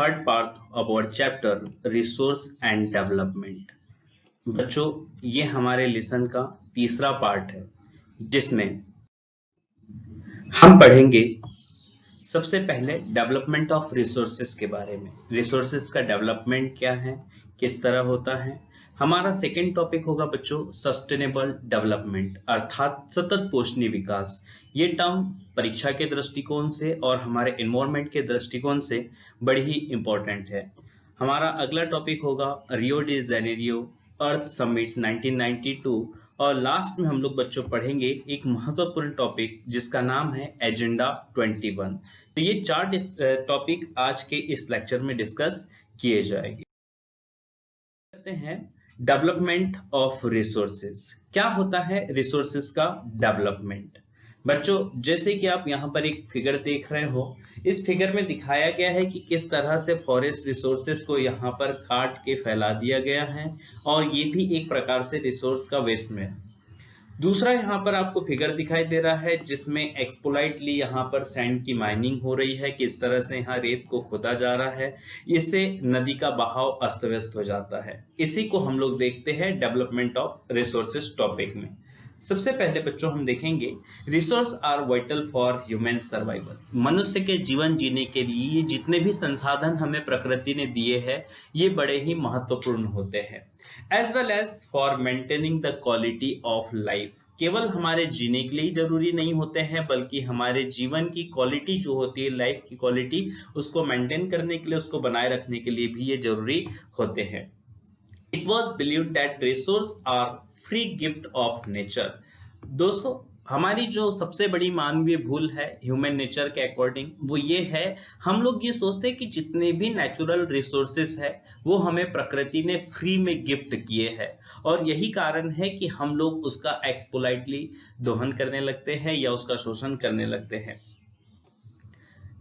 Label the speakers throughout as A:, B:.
A: third part of our chapter resource and development। बच्चों, ये हमारे लेसन का तीसरा पार्ट है जिसमें हम पढ़ेंगे सबसे पहले डेवलपमेंट ऑफ रिसोर्सेज के बारे में। रिसोर्सेज का डेवलपमेंट क्या है, किस तरह होता है। हमारा सेकेंड टॉपिक होगा बच्चों सस्टेनेबल डेवलपमेंट अर्थात सतत पोषणीय विकास। ये टर्म परीक्षा के दृष्टिकोण से और हमारे एनवायरनमेंट के दृष्टिकोण से बड़ी ही इंपॉर्टेंट है। हमारा अगला टॉपिक होगा रियो डी जेनेरियो अर्थ समिट 1992 और लास्ट में हम लोग बच्चों पढ़ेंगे एक महत्वपूर्ण टॉपिक जिसका नाम है एजेंडा 21। तो ये 4 टॉपिक आज के इस लेक्चर में डिस्कस किए जाएंगे। करते हैं डेवलपमेंट ऑफ रिसोर्सेज। क्या होता है रिसोर्सेज का डेवलपमेंट? बच्चों, जैसे कि आप यहाँ पर एक फिगर देख रहे हो, इस फिगर में दिखाया गया है कि किस तरह से फॉरेस्ट रिसोर्सेज को यहाँ पर काट के फैला दिया गया है और ये भी एक प्रकार से रिसोर्स का वेस्ट में है। दूसरा यहाँ पर आपको फिगर दिखाई दे रहा है जिसमें एक्सप्लॉइटली यहाँ पर सैंड की माइनिंग हो रही है, किस तरह से यहाँ रेत को खोदा जा रहा है, इससे नदी का बहाव अस्त व्यस्त हो जाता है। इसी को हम लोग देखते हैं डेवलपमेंट ऑफ रिसोर्सेज टॉपिक में। सबसे पहले बच्चों हम देखेंगे resource are vital for human survival. मनुष्य के जीवन जीने के लिए ये जितने भी संसाधन हमें प्रकृति ने दिए हैं ये बड़े ही महत्वपूर्ण होते हैं। As well as for maintaining the quality of life. केवल हमारे जीने के लिए ही जरूरी नहीं होते हैं बल्कि हमारे जीवन की क्वालिटी जो होती है, लाइफ की क्वालिटी, उसको मेंटेन करने के लिए, उसको बनाए रखने के लिए भी ये जरूरी होते हैं। It was believed that resource are free gift of nature. दोस्तों, हमारी जो सबसे बड़ी मानवीय भूल है ह्यूमन नेचर के अकॉर्डिंग वो ये है, हम लोग ये सोचते हैं कि जितने भी नेचुरल रिसोर्सेस है वो हमें प्रकृति ने फ्री में गिफ्ट किए हैं और यही कारण है कि हम लोग उसका एक्सप्लॉइटली दोहन करने लगते हैं या उसका शोषण करने लगते हैं।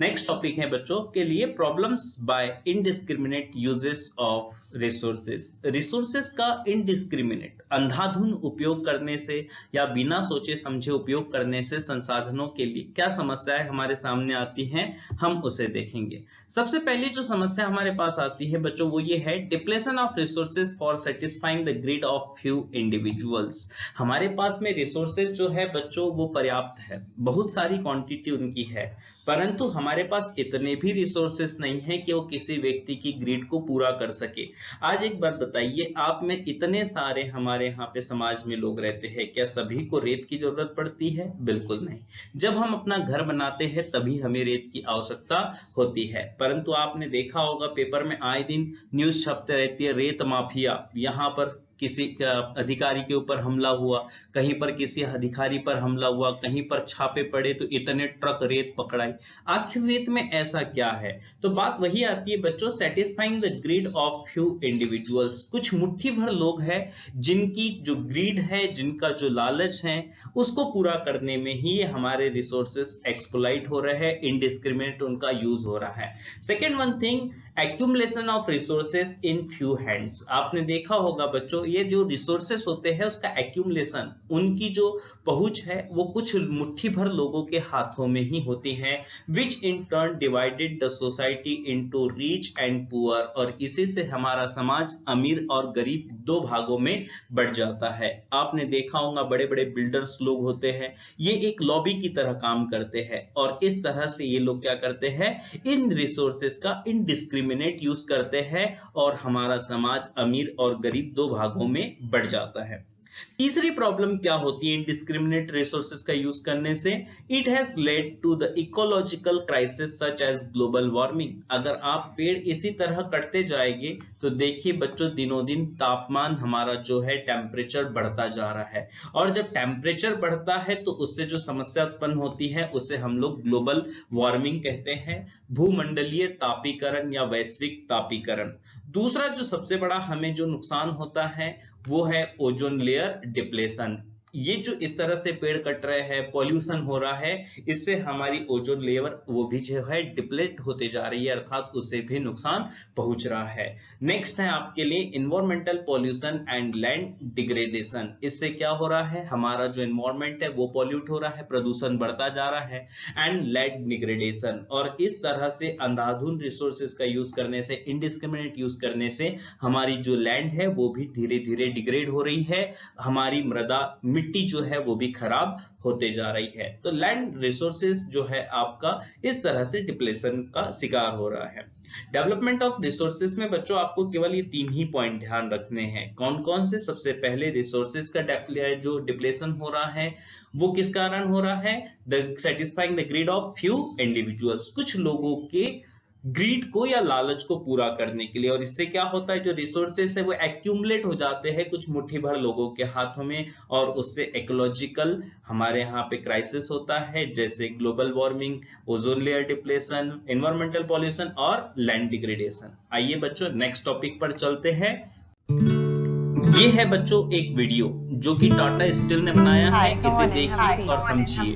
A: नेक्स्ट टॉपिक है बच्चों के लिए problems bye indiscriminate uses of resources. Resources का इनडिस्क्रिमिनेट अंधाधुंध उपयोग करने से या बिना सोचे समझे उपयोग करने से संसाधनों के लिए क्या समस्याएं हमारे सामने आती हैं, हम उसे देखेंगे। सबसे पहली जो समस्या हमारे पास आती है बच्चों वो ये है depletion of resources for satisfying the greed of few individuals. हमारे पास में रिसोर्सेज जो है बच्चों वो पर्याप्त है, बहुत सारी क्वांटिटी उनकी है, परंतु हमारे पास इतने भी रिसोर्सेस नहीं है कि वो किसी व्यक्ति की ग्रीड को पूरा कर सके। आज एक बात बताइए, आप में इतने सारे हमारे यहाँ पे समाज में लोग रहते हैं, क्या सभी को रेत की जरूरत पड़ती है? बिल्कुल नहीं। जब हम अपना घर बनाते हैं तभी हमें रेत की आवश्यकता होती है, परंतु आपने देखा होगा पेपर में आए दिन न्यूज छपते रहती है, रेत माफिया, यहाँ पर किसी अधिकारी के ऊपर हमला हुआ, कहीं पर किसी अधिकारी पर हमला हुआ, कहीं पर छापे पड़े तो इतने ट्रक रेत पकड़ाई। आखिर रेत में ऐसा क्या है? तो बात वही आती है बच्चों, satisfying the greed of few individuals. कुछ मुट्ठी भर लोग हैं जिनकी जो ग्रीड है, जिनका जो लालच है, उसको पूरा करने में ही हमारे रिसोर्सेस एक्सप्लॉइट हो रहे हैं, इनडिस्क्रिमिनेट उनका यूज हो रहा है। Second one thing, accumulation of resources in few hands. आपने देखा होगा बच्चों, ये जो रिसोर्सेस होते हैं उसका एक्यूमुलेशन, उनकी जो पहुंच है वो कुछ मुट्ठी भर लोगों के हाथों में ही होती है, which in turn divided the society into rich and poor. और इसी से हमारा समाज अमीर और गरीब दो भागों में बढ़ जाता है। आपने देखा होगा बड़े बड़े बिल्डर्स लोग होते हैं, ये एक लॉबी की तरह काम करते हैं और इस तरह से ये लोग क्या करते हैं, इन रिसोर्सेस का इनडिस्क्रिमिनेट यूज करते हैं और हमारा समाज अमीर और गरीब दो भागों में बढ़ जाता है। तीसरी प्रॉब्लम क्या होती है इनडिस्क्रिमिनेट रिसोर्सेज का यूज करने से? It has led to the ecological crisis such as global warming. अगर आप पेड़ इसी तरह कटते जाएंगे तो देखिए बच्चों, दिनों दिन तापमान हमारा जो है टेम्परेचर बढ़ता जा रहा है और जब टेम्परेचर बढ़ता है तो उससे जो समस्या उत्पन्न होती है उसे हम लोग ग्लोबल वार्मिंग कहते हैं, भूमंडलीय तापीकरण या वैश्विक तापीकरण। दूसरा जो सबसे बड़ा हमें जो नुकसान होता है वो है ओजोन लेयर डिप्लेशन। ये जो इस तरह से पेड़ कट रहे हैं, पॉल्यूशन हो रहा है, इससे हमारी ओजोन लेयर वो भी जो है डिप्लेट होते जा रही है, अर्थात उससे भी नुकसान पहुंच रहा है। नेक्स्ट है आपके लिए environmental pollution and land degradation. इससे क्या हो रहा है, हमारा जो इन्वायरमेंट है वो पॉल्यूट हो रहा है, प्रदूषण बढ़ता जा रहा है, एंड लैंड डिग्रेडेशन। और इस तरह से अंधाधुंध रिसोर्सेज का यूज करने से, इनडिस्क्रिमिनेट यूज करने से हमारी जो लैंड है वो भी धीरे धीरे डिग्रेड हो रही है, हमारी मृदा मिट्टी जो है वो भी खराब होते जा रही है। तो लैंड रिसोर्सेज जो है आपका इस तरह से डिप्लेशन का शिकार हो रहा है। डेवलपमेंट ऑफ रिसोर्सेज में बच्चों आपको केवल ये 3 ही पॉइंट ध्यान रखने हैं। कौन कौन से? सबसे पहले रिसोर्सेज का जो डिप्लेशन हो रहा है वो किस कारण हो रहा है? The satisfying the greed of few individuals, कुछ लोगों के ग्रीड को या लालच को पूरा करने के लिए। और इससे क्या होता है, जो रिसोर्सेस है वो एक्यूमुलेट हो जाते हैं कुछ मुट्ठी भर लोगों के हाथों में, और उससे इकोलॉजिकल हमारे यहाँ पे क्राइसिस होता है, जैसे global warming, ozone layer depletion, environmental pollution और लैंड डिग्रेडेशन। आइए बच्चों नेक्स्ट टॉपिक पर चलते हैं। ये है बच्चों एक वीडियो जो कि टाटा स्टील ने बनाया है, इसे देखिए और समझिए।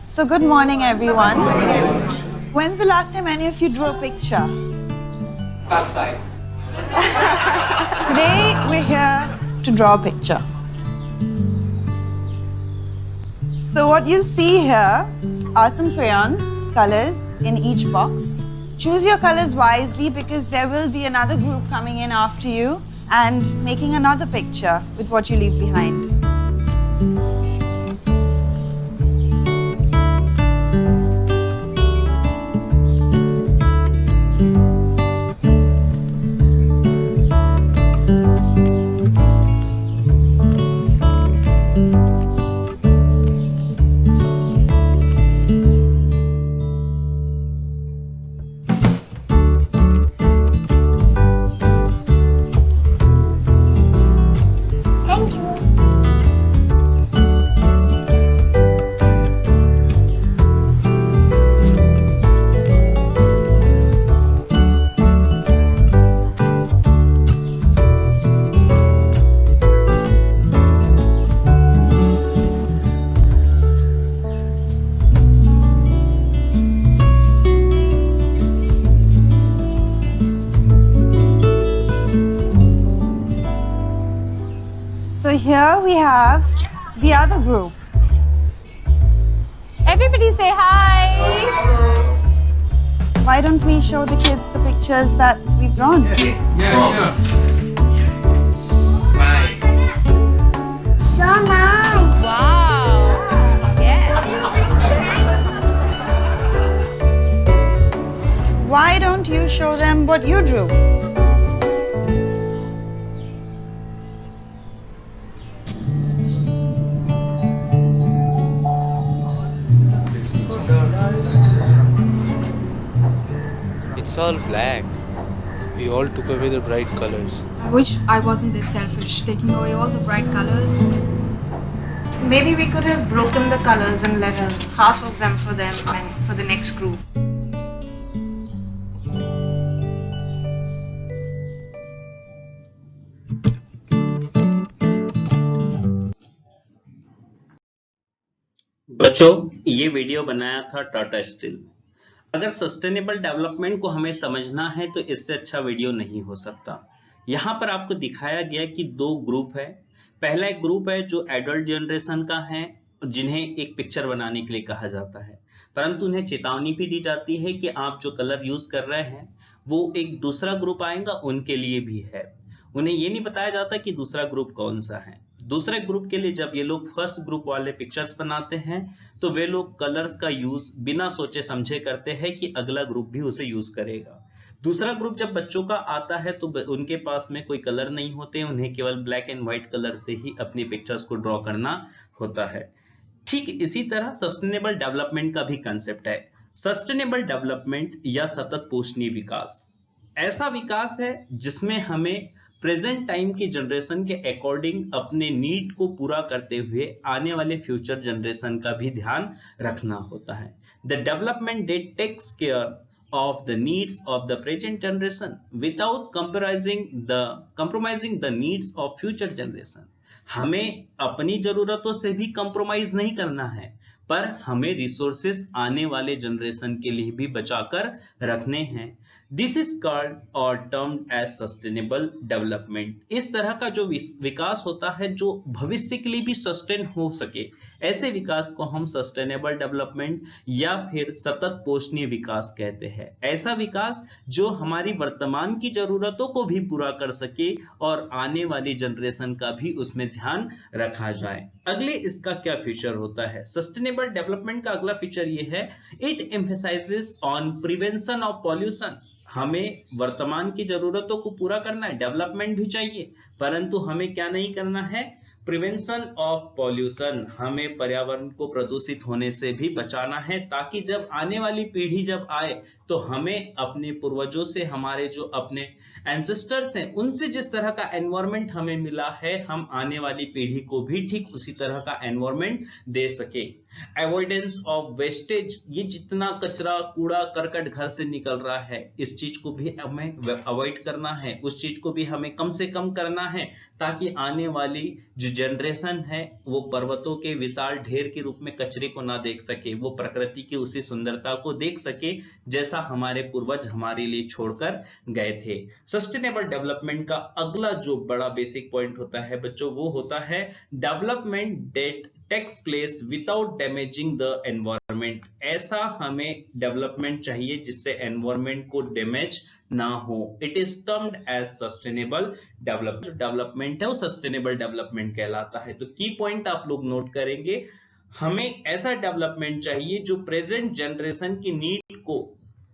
B: So good morning everyone. When's the last time any of you drew a picture?
C: Past 5.
B: Today we're here to draw a picture. So what you'll see here are some crayons, colors in each box. Choose your colors wisely because there will be another group coming in after you and making another picture with what you leave behind. So here we have the other group.
D: Everybody say hi.
B: Why don't we show the kids the pictures that we've drawn?
C: Yeah, sure. Bye.
E: So nice.
D: Wow. Yes.
B: Why don't you show them what you drew?
F: It's all black. We all took away the bright colors.
G: I wish I wasn't this selfish, taking away all the bright colors.
B: Maybe we could have broken the colors and left half of them for them and for the next group.
A: बच्चों ये video बनाया था Tata steel. अगर sustainable development को हमें समझना है तो इससे अच्छा वीडियो नहीं हो सकता। यहाँ पर आपको दिखाया गया कि 2 ग्रुप है। पहला एक ग्रुप है जो एडल्ट जनरेशन का है, जिन्हें एक पिक्चर बनाने के लिए कहा जाता है, परंतु उन्हें चेतावनी भी दी जाती है कि आप जो कलर यूज कर रहे हैं वो एक दूसरा ग्रुप आएगा उनके लिए भी है। उन्हें ये नहीं बताया जाता कि दूसरा ग्रुप कौन सा है। दूसरे ग्रुप के लिए जब ये लोग फर्स्ट ग्रुप वाले पिक्चर्स बनाते हैं तो वे लोग कलर्स का यूज बिना सोचे समझे करते हैं कि अगला ग्रुप भी उसे यूज करेगा। दूसरा ग्रुप जब बच्चों का आता है तो उनके पास में कोई कलर नहीं होते, उन्हें केवल ब्लैक एंड व्हाइट कलर से ही अपनी पिक्चर्स को ड्रॉ करना होता है। ठीक इसी तरह सस्टेनेबल डेवलपमेंट का भी कंसेप्ट है। सस्टेनेबल डेवलपमेंट या सतत पोषणीय विकास ऐसा विकास है जिसमें हमें प्रेजेंट टाइम की जनरेशन के अकॉर्डिंग अपने नीड को पूरा करते हुए आने वाले फ्यूचर जनरेशन का भी ध्यान रखना होता है। The development that takes care of the needs of the present generation without compromising the needs of future generation। हमें अपनी जरूरतों से भी कॉम्प्रोमाइज नहीं करना है, पर हमें रिसोर्सेस आने वाले जनरेशन के लिए भी बचाकर रखने हैं। दिस इज कॉल्ड और टर्म्ड एज सस्टेनेबल डेवलपमेंट। इस तरह का जो विकास होता है जो भविष्य के लिए भी सस्टेन हो सके, ऐसे विकास को हम सस्टेनेबल डेवलपमेंट या फिर सतत पोषणीय विकास कहते हैं। ऐसा विकास जो हमारी वर्तमान की जरूरतों को भी पूरा कर सके और आने वाली जनरेशन का भी उसमें ध्यान रखा जाए। अगले इसका क्या फीचर होता है? सस्टेनेबल डेवलपमेंट का अगला फीचर ये है, it emphasises on prevention of pollution. हमें वर्तमान की जरूरतों को पूरा करना है, डेवलपमेंट भी चाहिए, परंतु हमें क्या नहीं करना है? Prevention of pollution. हमें पर्यावरण को प्रदूषित होने से भी बचाना है, ताकि जब आने वाली पीढ़ी जब आए तो हमें अपने पूर्वजों से, हमारे जो अपने एंसेस्टर्स हैं, उनसे जिस तरह का एनवायरनमेंट हमें मिला है, हम आने वाली पीढ़ी को भी ठीक उसी तरह का एनवायरनमेंट दे सके। अवॉइडेंस ऑफ वेस्टेज, ये जितना कचरा कूड़ा करकट घर से निकल रहा है, इस चीज को भी हमें अवॉइड करना है, उस चीज को भी हमें कम से कम करना है, ताकि आने वाली जो जनरेशन है वो पर्वतों के विशाल ढेर के रूप में कचरे को ना देख सके, वो प्रकृति की उसी सुंदरता को देख सके जैसा हमारे पूर्वज हमारे लिए छोड़कर गए थे। सस्टेनेबल डेवलपमेंट का अगला जो बड़ा बेसिक पॉइंट होता है बच्चों, वो होता है development that takes place without damaging the environment. ऐसा हमें डेवलपमेंट चाहिए जिससे एनवायरनमेंट को डैमेज ना हो। It is termed as sustainable development. जो डेवलपमेंट है वो सस्टेनेबल डेवलपमेंट कहलाता है। तो की पॉइंट आप लोग नोट करेंगे, हमें ऐसा डेवलपमेंट चाहिए जो प्रेजेंट जनरेशन की नीड को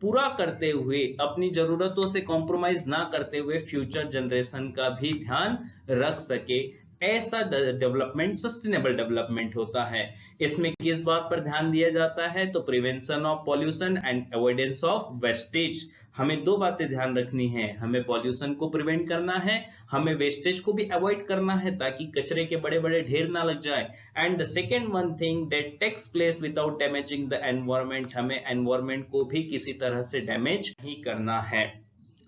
A: पूरा करते हुए, अपनी जरूरतों से कॉम्प्रोमाइज ना करते हुए फ्यूचर जनरेशन का भी ध्यान रख सके। ऐसा डेवलपमेंट सस्टेनेबल डेवलपमेंट होता है। इसमें किस बात पर ध्यान दिया जाता है? तो prevention of pollution and avoidance of wastage. हमें दो बातें ध्यान रखनी है, हमें पॉल्यूशन को प्रिवेंट करना है, हमें वेस्टेज को भी अवॉइड करना है ताकि कचरे के बड़े बड़े ढेर ना लग जाए। And the second one thing that takes place without damaging the environment, हमें एनवायरनमेंट को भी किसी तरह से डैमेज नहीं करना है।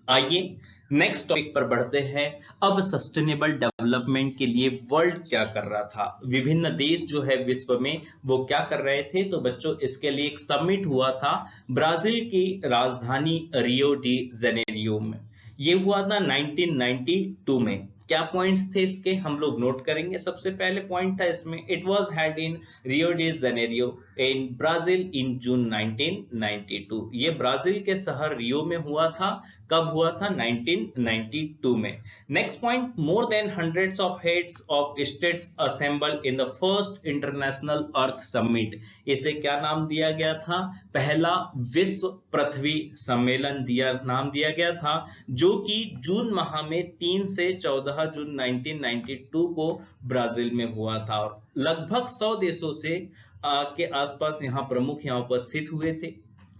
A: आइए नेक्स्ट टॉपिक पर बढ़ते हैं। अब सस्टेनेबल डेवलपमेंट के लिए वर्ल्ड क्या कर रहा था, विभिन्न देश जो है विश्व में वो क्या कर रहे थे? तो बच्चों इसके लिए एक समिट हुआ था ब्राजील की राजधानी रियो डी जेनेरियो में। ये हुआ था 1992 में। क्या पॉइंट्स थे इसके हम लोग नोट करेंगे। सबसे पहले पॉइंट था इसमें, it was held in Rio de Janeiro in Brazil in June 1992। ये ब्राजील के शहर रियो में हुआ था। कब हुआ था? 1992 में। Next point, more than hundreds of heads of states assemble in the first international earth summit. इसे क्या नाम दिया गया था? पहला विश्व पृथ्वी सम्मेलन नाम दिया गया था, जो कि जून माह में 3 से 14 जून 1992 को ब्राजील में हुआ था। और लगभग 100 देशों से के आसपास यहाँ प्रमुख यहाँ उपस्थित हुए थे।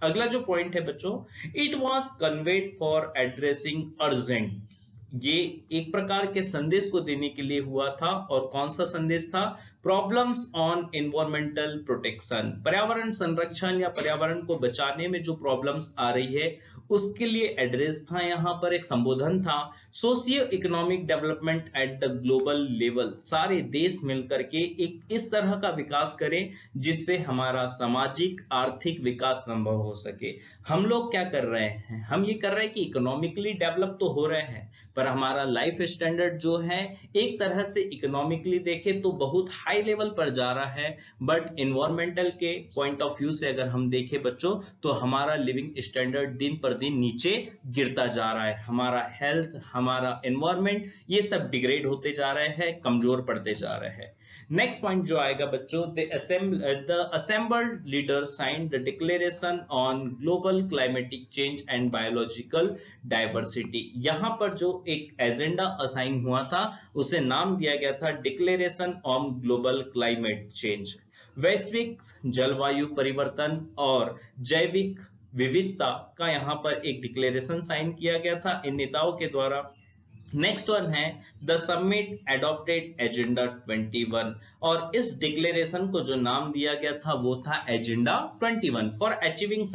A: अगला जो पॉइंट है बच्चों, it was conveyed for addressing urgent. ये एक प्रकार के संदेश को देने के लिए हुआ था। और कौन सा संदेश था? Problems on environmental protection. पर्यावरण संरक्षण या पर्यावरण को बचाने में जो प्रॉब्लम्स आ रही है उसके लिए एड्रेस था। यहाँ पर एक संबोधन था। Socio economic development at the global level. सारे देश मिलकर के एक इस तरह का विकास करें जिससे हमारा सामाजिक आर्थिक विकास संभव हो सके। हम लोग क्या कर रहे हैं? हम ये कर रहे हैं कि इकोनॉमिकली डेवलप तो हो रहे हैं, पर हमारा लाइफ स्टैंडर्ड जो है एक तरह से इकोनॉमिकली देखें तो बहुत हाई लेवल पर जा रहा है, बट एनवायरमेंटल के पॉइंट ऑफ व्यू से अगर हम देखें बच्चों तो हमारा लिविंग स्टैंडर्ड दिन पर दिन नीचे गिरता जा रहा है। हमारा हेल्थ, हमारा एनवायरमेंट, ये सब डिग्रेड होते जा रहे हैं, कमजोर पड़ते जा रहे हैं। नेक्स्ट पॉइंट जो आएगा बच्चों, the assembled leader signed the declaration on global climatic change and biological diversity. यहाँ पर जो एक एजेंडा असाइन हुआ था उसे नाम दिया गया था declaration on global climate change. वैश्विक जलवायु परिवर्तन और जैविक विविधता का यहाँ पर एक डिक्लेरेशन साइन किया गया था इन नेताओं के द्वारा। नेक्स्ट वन है द समिट एडॉप्टेड एजेंडा 21। और इस डिक्लेरेशन को जो नाम दिया गया था वो था agenda 21 for achieving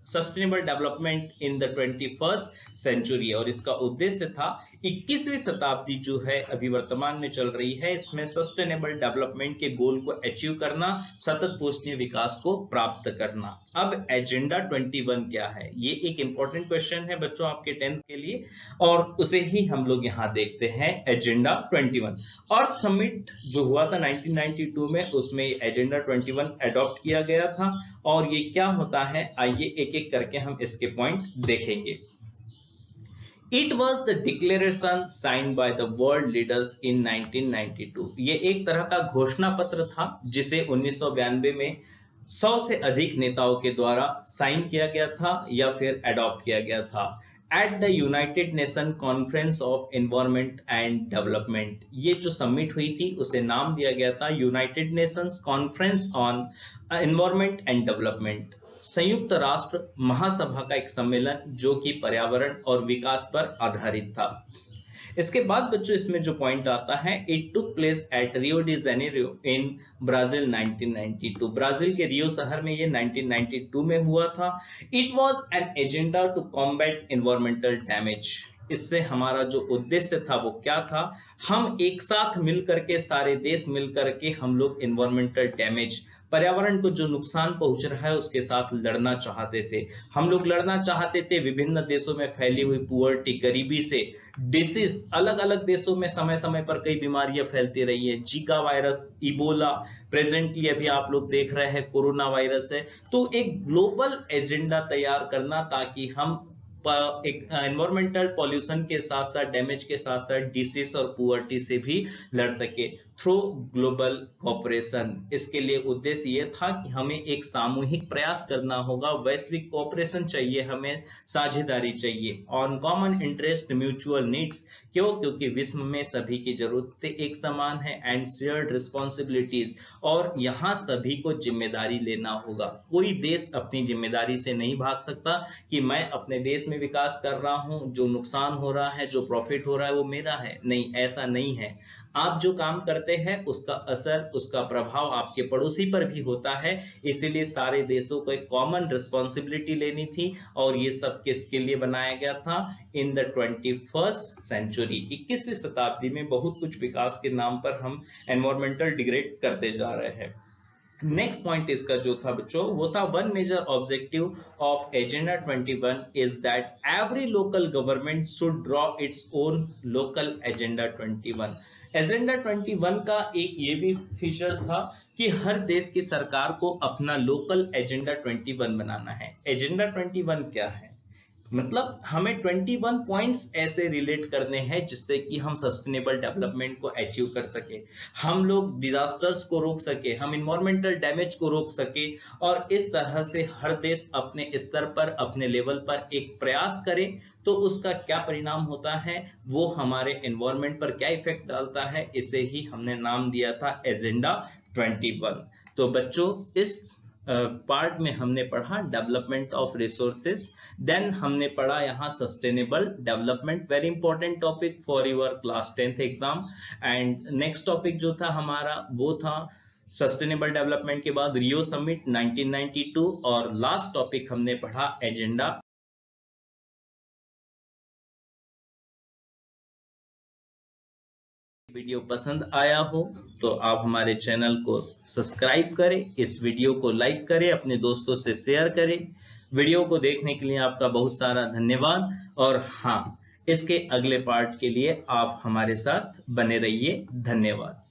A: sustainable development in the 21st century, और इसका उद्देश्य था 21वीं शताब्दी जो है अभी वर्तमान में चल रही है, इसमें सस्टेनेबल डेवलपमेंट के गोल को अचीव करना, सतत पोषणीय विकास को प्राप्त करना। अब एजेंडा 21 क्या है, ये एक इंपॉर्टेंट क्वेश्चन है बच्चों आपके 10th के लिए, और उसे ही हम लोग यहाँ देखते हैं। एजेंडा 21 अर्थ समिट जो हुआ था 1992 में, उसमें एजेंडा 21 अडॉप्ट किया गया था। और ये क्या होता है, आइए एक एक करके हम इसके पॉइंट देखेंगे। It was the declaration signed by the world leaders in 1992. ये एक तरह का घोषणा पत्र था जिसे 1992 में 100 से अधिक नेताओं के द्वारा साइन किया गया था या फिर अडॉप्ट किया गया था at the United nation conference of environment and development. ये जो समिट हुई थी उसे नाम दिया गया था United Nations conference on environment and development, संयुक्त राष्ट्र महासभा का एक सम्मेलन जो कि पर्यावरण और विकास पर आधारित था। इसके बाद बच्चों इसमें जो पॉइंट आता है, it took place at Rio de Janeiro in Brazil 1992। Brazil के रियो शहर में ये 1992 में हुआ था। It was an agenda to combat environmental damage. इससे हमारा जो उद्देश्य था वो क्या था, हम एक साथ मिलकर के, सारे देश मिलकर के हम लोग एनवायरमेंटल डैमेज, पर्यावरण को जो नुकसान पहुंच रहा है उसके साथ लड़ना चाहते थे। हम लोग लड़ना चाहते थे विभिन्न देशों में फैली हुई पुअर्टी, गरीबी से, डिसीज, अलग अलग देशों में समय समय पर कई बीमारियां फैलती रही है, जीका वायरस, इबोला, प्रेजेंटली अभी आप लोग देख रहे हैं कोरोना वायरस है। तो एक ग्लोबल एजेंडा तैयार करना ताकि हम एक एनवायरमेंटल पॉल्यूशन के साथ साथ, डैमेज के साथ साथ डिसीज और पुअर्टी से भी लड़ सके थ्रू ग्लोबल कोऑपरेशन। इसके लिए उद्देश्य ये था कि हमें एक सामूहिक प्रयास करना होगा, वैश्विक कोऑपरेशन चाहिए, हमें साझेदारी चाहिए, on common interest mutual needs. क्यों? क्योंकि विश्व में सभी की जरूरतें एक समान है, एंड शेयर्ड रिस्पॉन्सिबिलिटीज, और यहाँ सभी को जिम्मेदारी लेना होगा। कोई देश अपनी जिम्मेदारी से नहीं भाग सकता कि मैं अपने देश में विकास कर रहा हूं, जो नुकसान हो रहा है, जो प्रॉफिट हो रहा है वो मेरा है। नहीं, ऐसा नहीं है। आप जो काम करते हैं उसका असर, उसका प्रभाव आपके पड़ोसी पर भी होता है। इसीलिए सारे देशों को एक कॉमन रिस्पॉन्सिबिलिटी लेनी थी, और ये सब किसके लिए बनाया गया था, इन द 21st सेंचुरी, 21वीं शताब्दी में बहुत कुछ विकास के नाम पर हम एनवायरमेंटल डिग्रेड करते जा रहे हैं। नेक्स्ट पॉइंट इसका जो था बच्चों वो था, one major objective of agenda 21 is that every local government should draw its own local agenda 21। Agenda 21 का एक ये भी फीचर था कि हर देश की सरकार को अपना लोकल एजेंडा 21 बनाना है। एजेंडा 21 क्या है, मतलब हमें 21 पॉइंट्स ऐसे रिलेट करने हैं जिससे कि हम सस्टेनेबल डेवलपमेंट को अचीव कर सके, हम लोग डिजास्टर्स को रोक सके, हम इन्वायरमेंटल डैमेज को रोक सके, और इस तरह से हर देश अपने स्तर पर, अपने लेवल पर एक प्रयास करे तो उसका क्या परिणाम होता है, वो हमारे एनवायरमेंट पर क्या इफेक्ट डालता है, इसे ही हमने नाम दिया था एजेंडा 21। तो बच्चों इस पार्ट में हमने पढ़ा डेवलपमेंट ऑफ रिसोर्सेज, देन हमने पढ़ा यहाँ sustainable development, very important topic for your class 10th exam. And next topic जो था हमारा वो था सस्टेनेबल डेवलपमेंट के बाद रियो समिट 1992, और लास्ट टॉपिक हमने पढ़ा एजेंडा। वीडियो पसंद आया हो तो आप हमारे चैनल को सब्सक्राइब करें, इस वीडियो को लाइक करें, अपने दोस्तों से शेयर करें। वीडियो को देखने के लिए आपका बहुत सारा धन्यवाद, और हाँ, इसके अगले पार्ट के लिए आप हमारे साथ बने रहिए। धन्यवाद।